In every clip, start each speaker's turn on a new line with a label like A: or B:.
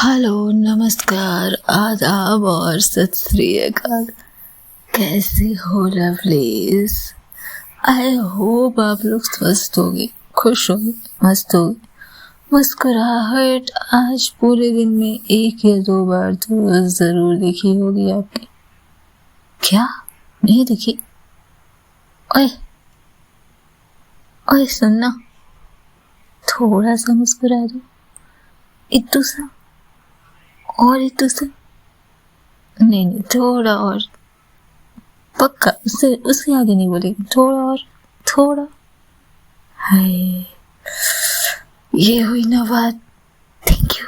A: Hello, नमस्कार, आदाब और सत श्री अकाल। कैसे हो लवलीज? आई होप आप लोग स्वस्थ होंगे, खुश होंगे, मस्त होंगे। मुस्कुराहट आज पूरे दिन में 1 या 2 बार तो जरूर दिखी होगी आपकी। क्या नहीं दिखी? ओए ओए, सुनना, थोड़ा सा मुस्कुरा दो, इतू सा और इतू सा। नहीं, थोड़ा और, पक्का उससे आगे नहीं बोलेगी, थोड़ा और, थोड़ा। हाय, ये हुई ना बात। Thank you.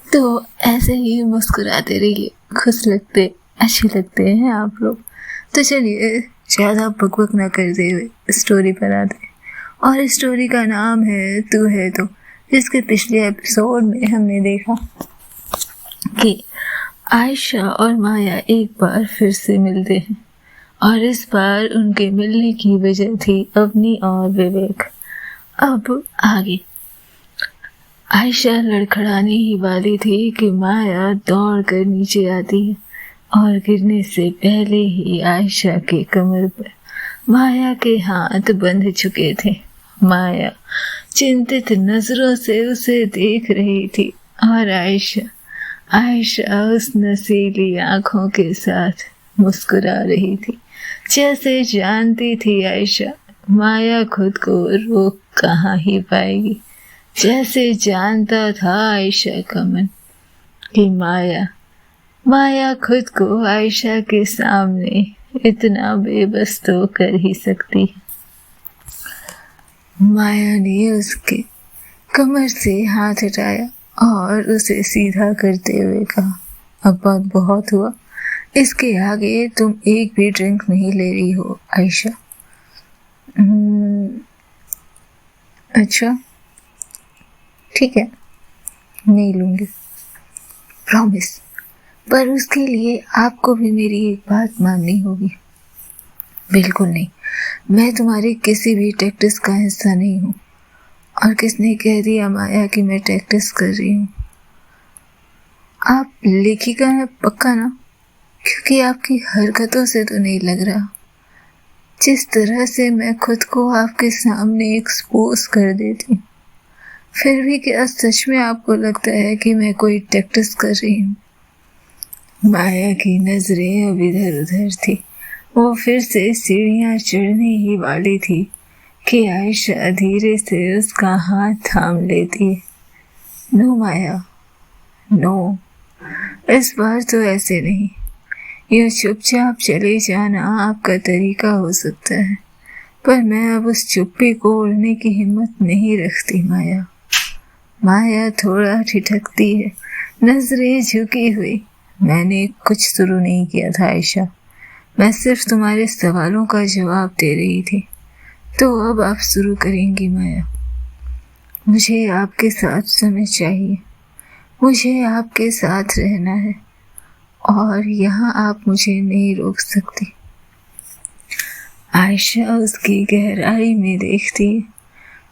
A: तो ऐसे ही मुस्कुराते रहिए, खुश लगते, अच्छे लगते हैं आप लोग। तो चलिए ज़्यादा बकबक ना करते हुए स्टोरी पर आते हैं। और स्टोरी का नाम है तू है तो, जिसके पिछले एपिसोड में हमने देखा कि आयशा और माया एक बार फिर से मिलते हैं और इस बार उनके मिलने की वजह थी अवनी और विवेक। अब आगे आयशा लड़खड़ाने ही वाली थी कि माया दौड़ कर नीचे आती है और गिरने से पहले ही आयशा के कमर पर माया के हाथ बंध चुके थे। माया चिंतित नजरों से उसे देख रही थी और आयशा उस नशीली आंखों के साथ मुस्कुरा रही थी, जैसे जानती थी आयशा माया खुद को रोक कहाँ ही पाएगी। जैसे जानता था आयशा का मन कि माया खुद को आयशा के सामने इतना बेबस तो कर ही सकती है। माया ने उसके कमर से हाथ हटाया और उसे सीधा करते हुए कहा, अब बात बहुत हुआ, इसके आगे तुम एक भी ड्रिंक नहीं ले रही हो आयशा। अच्छा ठीक है, नहीं लूंगी, प्रॉमिस। पर उसके लिए आपको भी मेरी एक बात माननी होगी। बिल्कुल नहीं, मैं तुम्हारी किसी भी टैक्टिस का हिस्सा नहीं हूँ। और किसने कह दिया माया कि मैं टैक्टिस कर रही हूँ? आप लेखिका हैं पक्का ना? क्योंकि आपकी हरकतों से तो नहीं लग रहा। जिस तरह से मैं खुद को आपके सामने एक्सपोज कर देती हूँ, फिर भी क्या सच में आपको लगता है कि मैं कोई टैक्टिस कर रही हूँ? माया की नजरें अब इधर उधर थी। वो फिर से सीढ़ियां चढ़ने ही वाली थी कि आयशा धीरे से उसका हाथ थाम लेती है। नो माया, नो, इस बार तो ऐसे नहीं। यह चुपचाप चले जाना आपका तरीका हो सकता है, पर मैं अब उस चुप्पी को ओढ़ने की हिम्मत नहीं रखती माया। माया थोड़ा ठिठकती है, नजरें झुकी हुई। मैंने कुछ शुरू नहीं किया था आयशा, मैं सिर्फ तुम्हारे सवालों का जवाब दे रही थी। तो अब आप शुरू करेंगी माया। मुझे आपके साथ समय चाहिए, मुझे आपके साथ रहना है और यहाँ आप मुझे नहीं रोक सकती। आयशा उसकी गहराई में देखती है,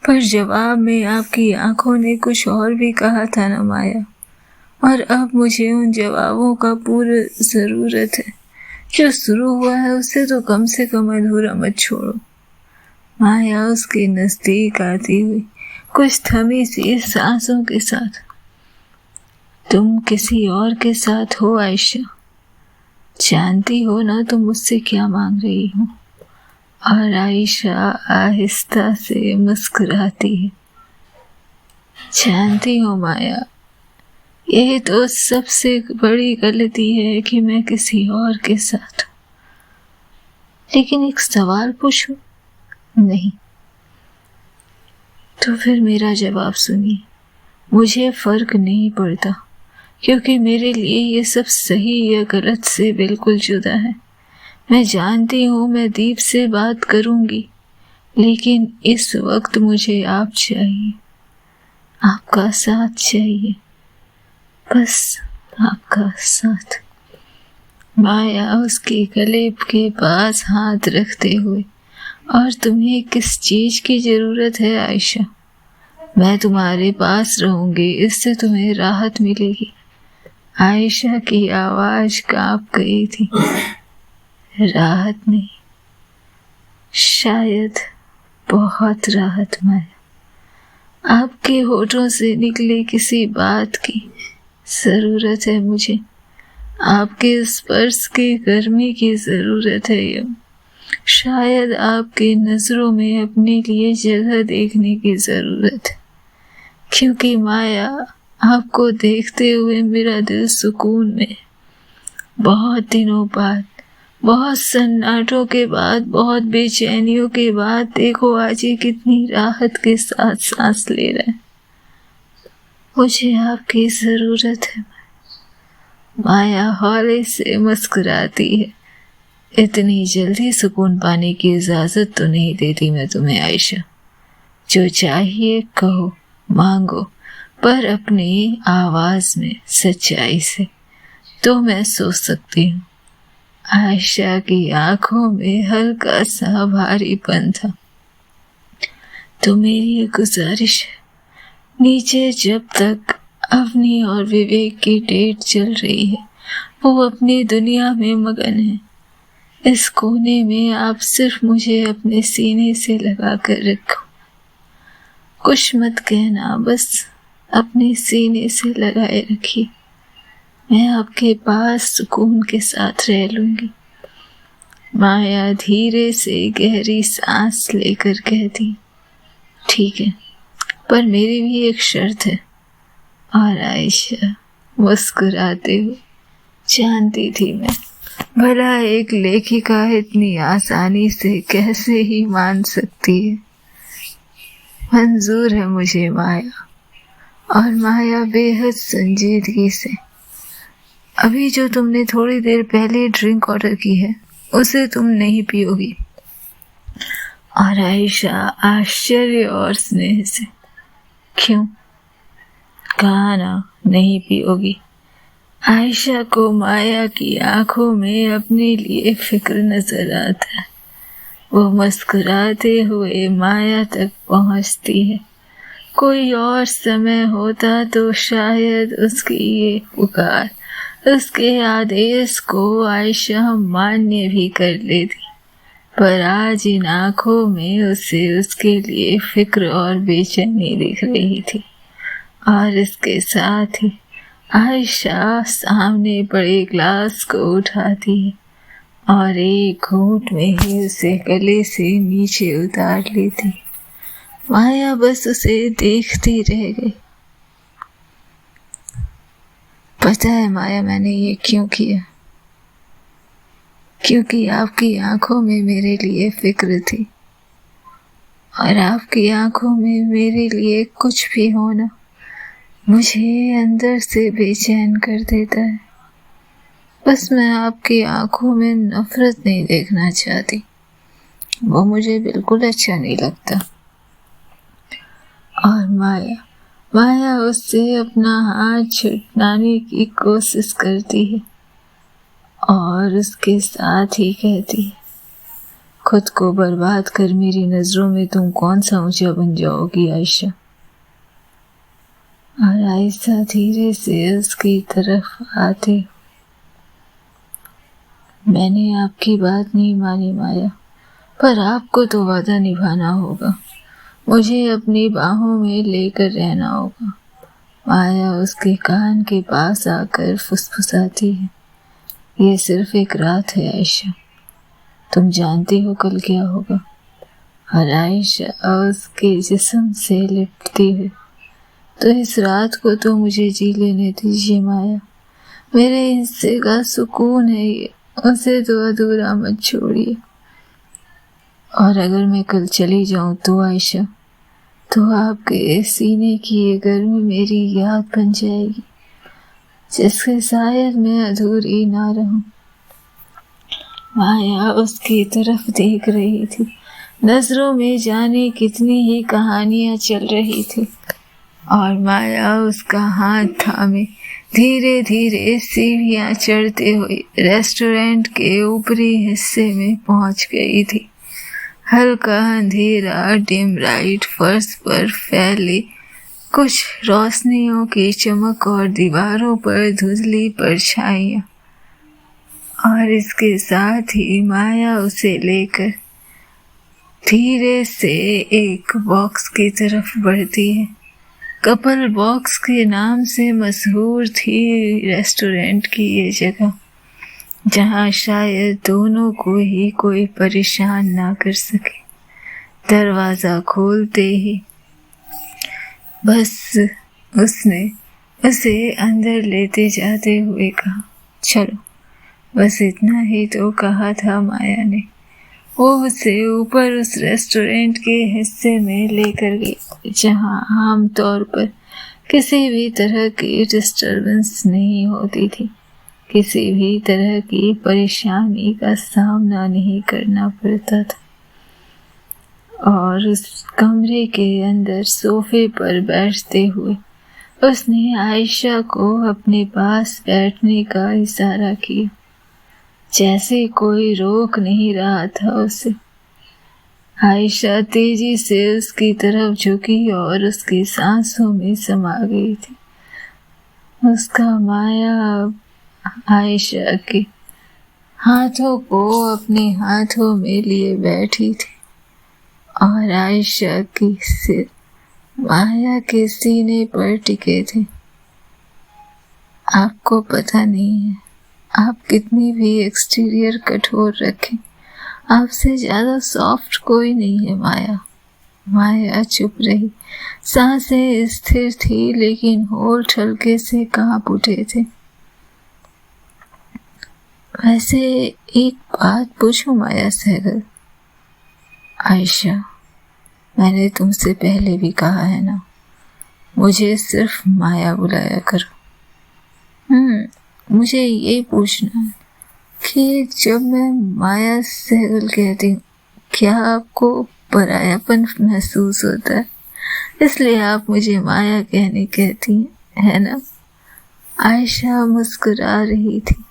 A: पर जवाब में आपकी आंखों ने कुछ और भी कहा था ना माया। और अब मुझे उन जवाबों का पूरी जरूरत है। जो शुरू हुआ है उसे तो कम से कम अधूरा मत छोड़ो। माया उसके नजदीक आती हुई कुछ थमी सी सांसों के साथ, तुम किसी और के साथ हो आयशा, जानती हो ना तुम मुझसे क्या मांग रही हो? और आयशा आहिस्ता से मुस्कुराती है। जानती हो माया, यही तो सबसे बड़ी गलती है कि मैं किसी और के साथ। लेकिन एक सवाल पूछूं? नहीं। तो फिर मेरा जवाब सुनिए। मुझे फर्क नहीं पड़ता, क्योंकि मेरे लिए ये सब सही या गलत से बिल्कुल जुदा है। मैं जानती हूँ मैं दीप से बात करूंगी, लेकिन इस वक्त मुझे आप चाहिए, आपका साथ चाहिए, बस आपका साथ। माया उसके गले के पास हाथ रखते हुए, और तुम्हें किस चीज की जरूरत है आयशा? मैं तुम्हारे पास रहूंगी, इससे तुम्हें राहत मिलेगी। आयशा की आवाज कांप गई थी। राहत नहीं, शायद बहुत राहत। माया, आपके होठों से निकले किसी बात की जरूरत है मुझे। आपके स्पर्श की गर्मी की जरूरत है। शायद आपके नजरों में अपने लिए जगह देखने की जरूरत है, क्योंकि माया, आपको देखते हुए मेरा दिल सुकून में। बहुत दिनों बाद, बहुत सन्नाटों के बाद, बहुत बेचैनियों के बाद देखो आज ये कितनी राहत के साथ सांस ले रहा है। मुझे आपकी जरूरत है। माया हौले से मुस्कुराती है। इतनी जल्दी सुकून पाने की इजाजत तो नहीं देती मैं तुम्हें आयशा। जो चाहिए कहो, मांगो, पर अपनी आवाज में सच्चाई से, तो मैं सोच सकती हूँ। आयशा की आंखों में हल्का सा भारीपन था। तो मेरी एक गुजारिश है, नीचे जब तक अवनी और विवेक की डेट चल रही है, वो अपनी दुनिया में मगन है। इस कोने में आप सिर्फ मुझे अपने सीने से लगा कर रखो। कुछ मत कहना, बस अपने सीने से लगाए रखिए। मैं आपके पास सुकून के साथ रह लूंगी। माया धीरे से गहरी सांस लेकर कहती, ठीक है, पर मेरी भी एक शर्त है। और आयशा मुस्कुराते हुए, जानती थी मैं, भला एक लेखिका इतनी आसानी से कैसे ही मान सकती है। मंजूर है मुझे माया। और माया बेहद संजीदगी से, अभी जो तुमने थोड़ी देर पहले ड्रिंक ऑर्डर की है उसे तुम नहीं पियोगी। और आयशा आश्चर्य और स्नेह से, क्यों? कहा ना नहीं पियोगी। आयशा को माया की आंखों में अपने लिए फिक्र नजर आता है। वो मुस्कुराते हुए माया तक पहुंचती है। कोई और समय होता तो शायद उसकी ये पुकार, उसके आदेश को आयशा मान्य भी कर लेती, पर आज इन आंखों में उसे उसके लिए फिक्र और बेचैनी दिख रही थी। और इसके साथ ही आयशा सामने पड़े ग्लास को उठाती है और एक घूंट में ही उसे गले से नीचे उतार लेती। माया बस उसे देखती रह गई। पता है माया, मैंने ये क्यों किया? क्योंकि आपकी आंखों में मेरे लिए फिक्र थी, और आपकी आंखों में मेरे लिए कुछ भी होना मुझे अंदर से बेचैन कर देता है। बस मैं आपकी आंखों में नफरत नहीं देखना चाहती, वो मुझे बिल्कुल अच्छा नहीं लगता। और माया उससे अपना हाथ छुड़ाने की कोशिश करती है और उसके साथ ही कहती है, खुद को बर्बाद कर मेरी नजरों में तुम कौन सा ऊंचा बन जाओगी आयशा। और आयशा धीरे से उसकी तरफ आते, मैंने आपकी बात नहीं मानी माया, पर आपको तो वादा निभाना होगा। मुझे अपनी बाहों में लेकर रहना होगा। माया उसके कान के पास आकर फुसफुसाती है, ये सिर्फ एक रात है आयशा, तुम जानती हो कल क्या होगा। और आयशा उसके जिस्म से लिपटती है, तो इस रात को तो मुझे जी लेने दीजिए माया। मेरे हिस्से का सुकून है ये, उसे तो अधूरा मत छोड़िए। और अगर मैं कल चली जाऊं तो आयशा, तो आपके सीने की ये गर्मी मेरी याद बन जाएगी, जिसके शायद मैं अधूरी ना रहूं। माया उसकी तरफ देख रही थी, नजरों में जाने कितनी ही कहानियां चल रही थी। और माया उसका हाथ थामे धीरे धीरे सीढ़ियां चढ़ते हुए रेस्टोरेंट के ऊपरी हिस्से में पहुंच गई थी। हल्का अंधेरा डिम लाइट फर्श पर फैले कुछ रोशनियों की चमक और दीवारों पर धुंधली परछाइयाँ, और इसके साथ ही माया उसे लेकर धीरे से एक बॉक्स की तरफ बढ़ती है। कपल बॉक्स के नाम से मशहूर थी रेस्टोरेंट की ये जगह, जहाँ शायद दोनों को ही कोई परेशान ना कर सके। दरवाज़ा खोलते ही बस उसने उसे अंदर लेते जाते हुए कहा, चलो। बस इतना ही तो कहा था माया ने। वो उसे ऊपर उस रेस्टोरेंट के हिस्से में लेकर गई, जहाँ आमतौर पर किसी भी तरह की डिस्टर्बेंस नहीं होती थी, किसी भी तरह की परेशानी का सामना नहीं करना पड़ता था। और उस कमरे के अंदर सोफे पर बैठते हुए उसने आयशा को अपने पास बैठने का इशारा किया, जैसे कोई रोक नहीं रहा था उसे। आयशा तेजी से उसकी तरफ झुकी और उसकी सांसों में समा गई थी। उसका माया अब आयशा के हाथों को अपने हाथों में लिए बैठी थी, और आयशा की सिर माया के सीने पर टिके थे। आपको पता नहीं है, आप कितनी भी एक्सटीरियर कठोर रखें, आपसे ज्यादा सॉफ्ट कोई नहीं है माया। माया चुप रही, सांसें स्थिर थी, लेकिन होठ हल्के से कांप उठे थे। वैसे एक बात पूछूं माया सहगल? आयशा, मैंने तुमसे पहले भी कहा है ना, मुझे सिर्फ माया बुलाया करो। मुझे ये पूछना है कि जब मैं माया सहगल कहती हूँ, क्या आपको परायापन महसूस होता है? इसलिए आप मुझे माया कहने कहती हैं, है ना? आयशा मुस्कुरा रही थी,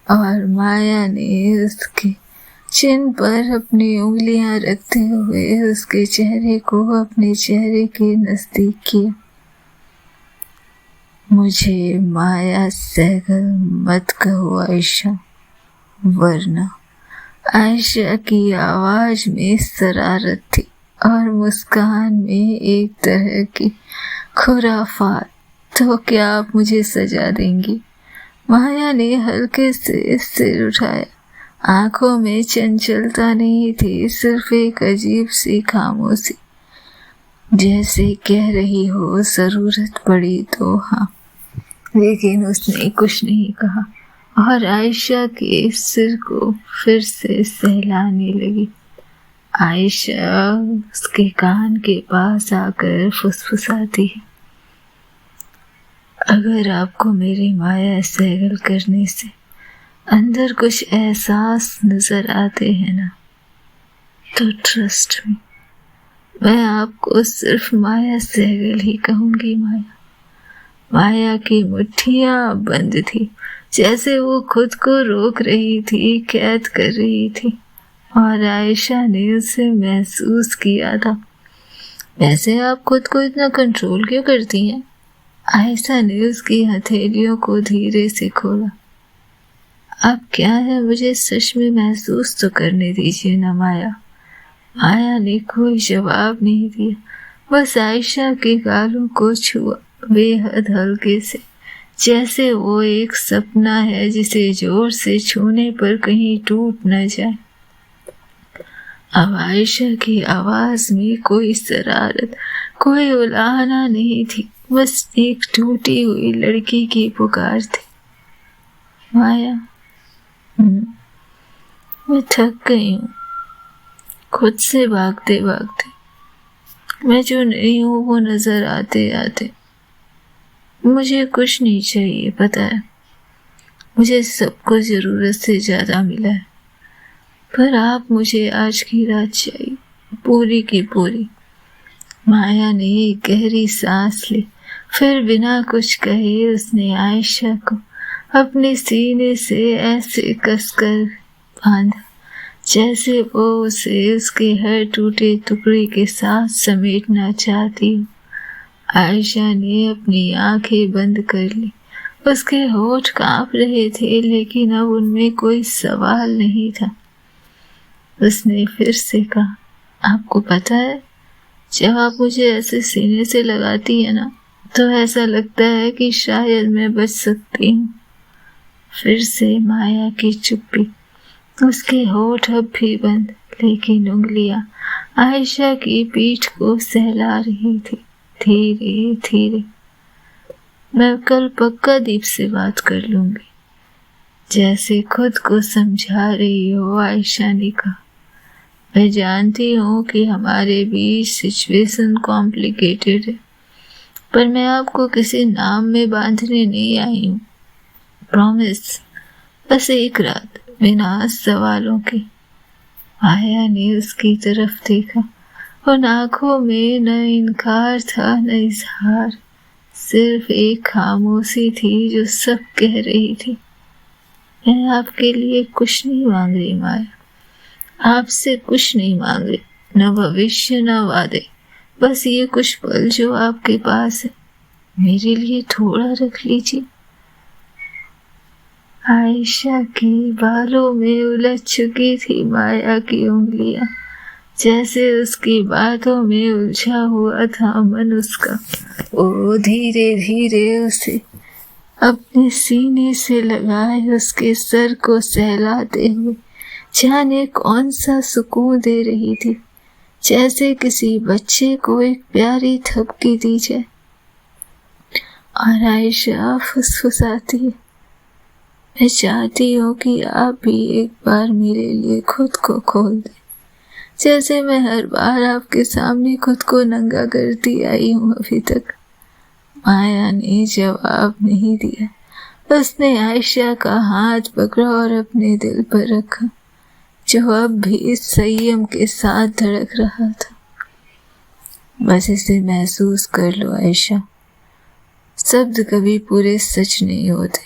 A: और माया ने उसके चिन पर अपनी उंगलियां रखते हुए उसके चेहरे को अपने चेहरे के नजदीक किया। मुझे माया सहगल मत कहो आयशा, वरना। आयशा की आवाज में शरारत थी और मुस्कान में एक तरह की खुराफात। तो क्या आप मुझे सजा देंगी? माया ने हल्के से सिर उठाया। आंखों में चंचलता नहीं थी, सिर्फ एक अजीब सी खामोशी, जैसे कह रही हो जरूरत पड़ी तो हाँ। लेकिन उसने कुछ नहीं कहा और आयशा के सिर को फिर से सहलाने लगी। आयशा उसके कान के पास आकर फुसफुसाती है, अगर आपको मेरी माया सहगल करने से अंदर कुछ एहसास नजर आते हैं ना, तो ट्रस्ट मी, मैं आपको सिर्फ माया सहगल ही कहूंगी। माया की मुट्ठियां बंद थी, जैसे वो खुद को रोक रही थी, कैद कर रही थी, और आयशा ने उसे महसूस किया था। वैसे आप खुद को इतना कंट्रोल क्यों करती हैं? आयशा ने उसकी हथेलियों को धीरे से खोला। अब क्या है, मुझे सच में महसूस तो करने दीजिए ना माया। माया ने कोई जवाब नहीं दिया, बस आयशा के गालों को छुआ, बेहद हल्के से, जैसे वो एक सपना है जिसे जोर से छूने पर कहीं टूट न जाए। अब आयशा की आवाज में कोई शरारत, कोई उलाहना नहीं थी, बस एक टूटी हुई लड़की की पुकार थी। माया, मैं थक गई हूँ खुद से भागते भागते। मैं जो नहीं हूँ वो नजर आते आते। मुझे कुछ नहीं चाहिए, पता है, मुझे सब कुछ जरूरत से ज्यादा मिला है, पर आप मुझे आज की रात चाहिए, पूरी की पूरी। माया ने एक गहरी सांस ली, फिर बिना कुछ कहे उसने आयशा को अपने सीने से ऐसे कसकर बांधा, जैसे वो उसे उसके हर टूटे टुकड़े के साथ समेटना चाहती हो। आयशा ने अपनी आंखें बंद कर ली। उसके होठ कांप रहे थे, लेकिन अब उनमें कोई सवाल नहीं था। उसने फिर से कहा, आपको पता है, जब आप मुझे ऐसे सीने से लगाती है ना, तो ऐसा लगता है कि शायद मैं बच सकती हूँ। फिर से माया की चुप्पी। उसके होठ अब भी बंद, लेकिन उंगलियां आयशा की पीठ को सहला रही थी, धीरे धीरे। मैं कल पक्का दीप से बात कर लूंगी, जैसे खुद को समझा रही हो, आयशा ने कहा। मैं जानती हूँ कि हमारे बीच सिचुएशन कॉम्प्लिकेटेड है, पर मैं आपको किसी नाम में बांधने नहीं आई हूँ। प्रॉमिस, बस एक रात, बिना सवालों के। माया ने उसकी तरफ देखा। उन आंखों में न इनकार था न इजहार, सिर्फ एक खामोशी थी जो सब कह रही थी। मैं आपके लिए कुछ नहीं मांग रही माया, आपसे कुछ नहीं मांग रही, न भविष्य न वादे, बस ये कुछ पल जो आपके पास है, मेरे लिए थोड़ा रख लीजिए। आयशा के बालों में उलझ चुकी थी माया की उंगलियां, जैसे उसकी बातों में उलझा हुआ था मन उसका। वो धीरे धीरे उसे अपने सीने से लगाए उसके सर को सहलाते हुए जाने कौन सा सुकून दे रही थी, जैसे किसी बच्चे को एक प्यारी थपकी दी जाए। और आयशा फुसफुसाती है, मैं चाहती हूँ कि आप भी एक बार मेरे लिए खुद को खोल दें, जैसे मैं हर बार आपके सामने खुद को नंगा करती आई हूँ अभी तक। माया ने जवाब नहीं दिया। उसने आयशा का हाथ पकड़ा और अपने दिल पर रखा, जो अब भी संयम के साथ धड़क रहा था। बस इसे महसूस कर लो आयशा, शब्द कभी पूरे सच नहीं होते,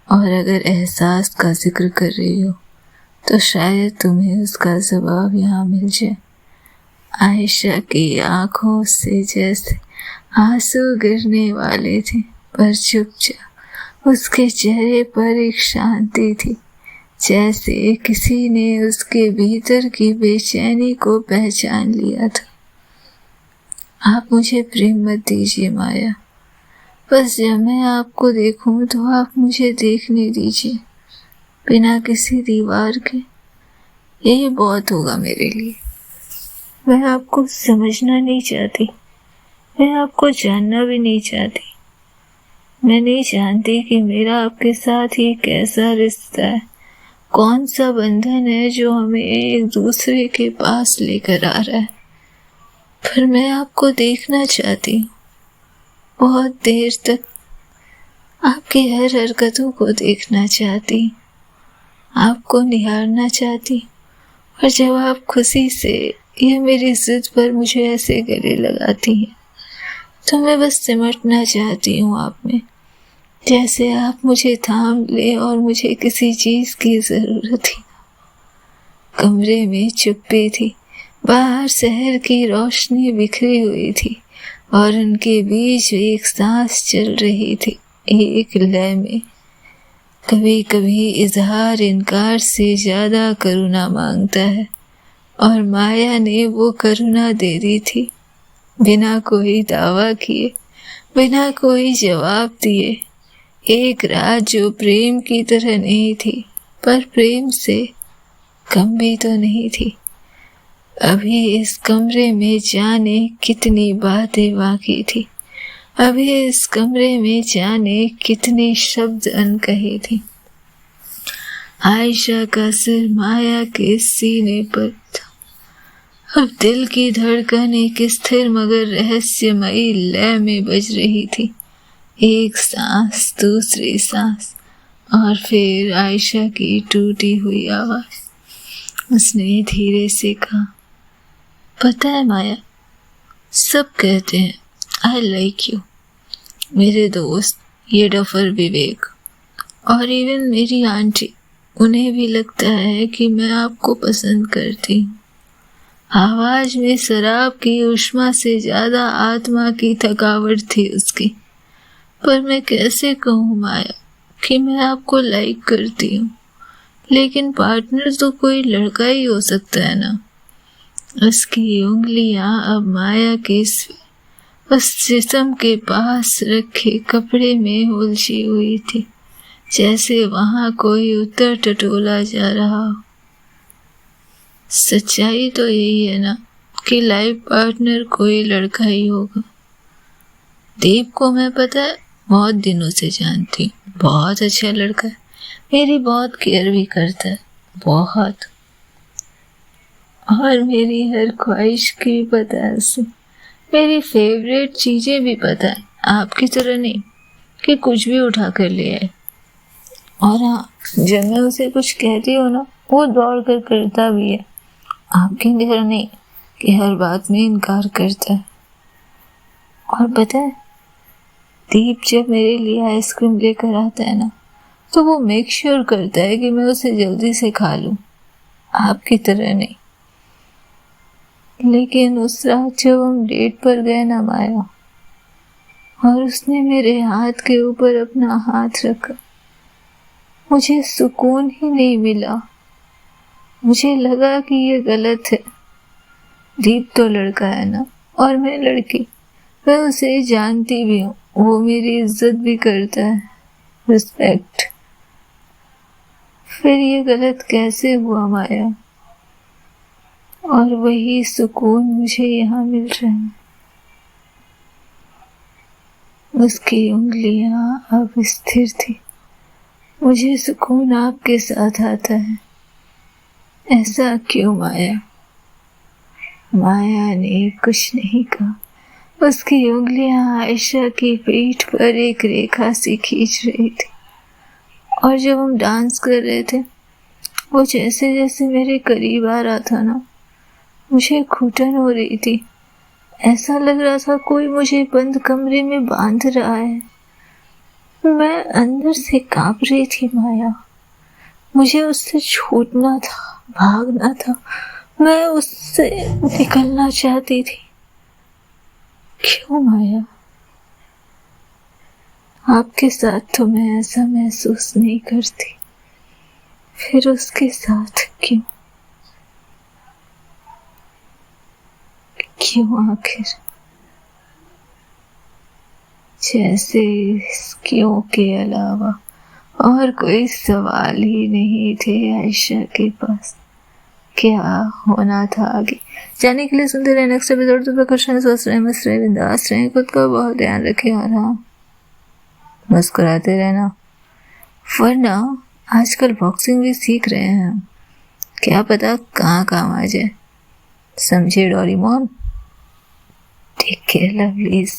A: और अगर एहसास का जिक्र कर रही हो तो शायद तुम्हें उसका जवाब यहाँ मिल जाए। आयशा की आंखों से जैसे आंसू गिरने वाले थे, पर चुपचाप उसके चेहरे पर एक शांति थी, जैसे किसी ने उसके भीतर की बेचैनी को पहचान लिया था। आप मुझे प्रेम मत दीजिए माया, बस जब मैं आपको देखूं तो आप मुझे देखने दीजिए, बिना किसी दीवार के। यही बहुत होगा मेरे लिए। मैं आपको समझना नहीं चाहती, मैं आपको जानना भी नहीं चाहती। मैं नहीं जानती कि मेरा आपके साथ ये कैसा रिश्ता है, कौन सा बंधन है जो हमें एक दूसरे के पास लेकर आ रहा है। पर मैं आपको देखना चाहती हूँ, बहुत देर तक आपकी हर हरकतों को देखना चाहती, आपको निहारना चाहती। और जब आप खुशी से या मेरी जिद पर मुझे ऐसे गले लगाती हैं, तो मैं बस सिमटना चाहती हूँ आप में, जैसे आप मुझे थाम ले और मुझे किसी चीज की जरूरत ही। कमरे में चुप्पी थी, बाहर शहर की रोशनी बिखरी हुई थी, और उनके बीच एक सांस चल रही थी, एक लय में। कभी कभी इजहार इनकार से ज्यादा करुणा मांगता है, और माया ने वो करुणा दे दी थी, बिना कोई दावा किए, बिना कोई जवाब दिए। एक रात जो प्रेम की तरह नहीं थी, पर प्रेम से कम भी तो नहीं थी। अभी इस कमरे में जाने कितनी बातें बाकी थी, अभी इस कमरे में जाने कितने शब्द अनकहे थे। आयशा का सिर माया के सीने पर था। अब दिल की धड़कन एक स्थिर मगर रहस्यमयी लय में बज रही थी, एक सांस दूसरी सांस, और फिर आयशा की टूटी हुई आवाज। उसने धीरे से कहा, पता है माया, सब कहते हैं आई लाइक यू। मेरे दोस्त, ये डफर विवेक, और इवन मेरी आंटी, उन्हें भी लगता है कि मैं आपको पसंद करती हूँ। आवाज में शराब की ऊष्मा से ज्यादा आत्मा की थकावट थी उसकी। पर मैं कैसे कहूँ माया कि मैं आपको लाइक करती हूँ, लेकिन पार्टनर तो कोई लड़का ही हो सकता है ना। उसकी उंगलियां अब माया के उस जिस्म के पास रखे कपड़े में उलझी हुई थी, जैसे वहां कोई उत्तर टटोला जा रहा हो। सच्चाई तो यही है ना कि लाइफ पार्टनर कोई लड़का ही होगा। दीप को मैं पता है बहुत दिनों से जानती हूँ, बहुत अच्छा लड़का है, मेरी बहुत केयर भी करता है, बहुत। और मेरी हर ख्वाहिश की भी पता है उसे, मेरी फेवरेट चीजें भी पता है, आपकी तरह नहीं कि कुछ भी उठा कर ले आए। और हाँ, जब मैं उसे कुछ कहती हूँ ना, वो दौड़ कर करता भी है, आपकी तरह नहीं कि हर बात में इनकार करता है। और पता है, दीप जब मेरे लिए आइसक्रीम लेकर आता है ना, तो वो मेक श्योर करता है कि मैं उसे जल्दी से खा लूं, आपकी तरह नहीं। लेकिन उस रात जब हम डेट पर गए ना माया, और उसने मेरे हाथ के ऊपर अपना हाथ रखा, मुझे सुकून ही नहीं मिला। मुझे लगा कि ये गलत है। दीप तो लड़का है ना, और मैं लड़की। मैं उसे जानती भी हूँ, वो मेरी इज्जत भी करता है, रिस्पेक्ट। फिर ये गलत कैसे हुआ माया? और वही सुकून मुझे यहाँ मिल रहा है। उसकी उंगलियां अब स्थिर थी। मुझे सुकून आपके साथ आता है। ऐसा क्यों माया? माया ने कुछ नहीं कहा। उसकी उंगलियां आयशा की पीठ पर एक रेखा सी खींच रही थी। और जब हम डांस कर रहे थे, वो जैसे जैसे मेरे करीब आ रहा था ना, मुझे घुटन हो रही थी। ऐसा लग रहा था कोई मुझे बंद कमरे में बांध रहा है। मैं अंदर से कांप रही थी माया। मुझे उससे छूटना था, भागना था, मैं उससे निकलना चाहती थी। क्यों माया? आपके साथ तो मैं ऐसा महसूस नहीं करती, फिर उसके साथ क्यों? क्यों आखिर? जैसे इस क्यों के अलावा और कोई सवाल ही नहीं थे आयशा के पास। क्या होना था आगे? जाने के लिए सुनते रहे नेक्स्ट एपिसोड। तो खुश रहें, स्वस्थ रहें, मस्त रहें, बिंदास रहें, खुद का बहुत ध्यान रखें, और हाँ, मुस्कुराते रहना। वरना आजकल बॉक्सिंग भी सीख रहे हैं, क्या पता कहाँ काम आ जाए। समझे डोरेमोन? Take care lovelies.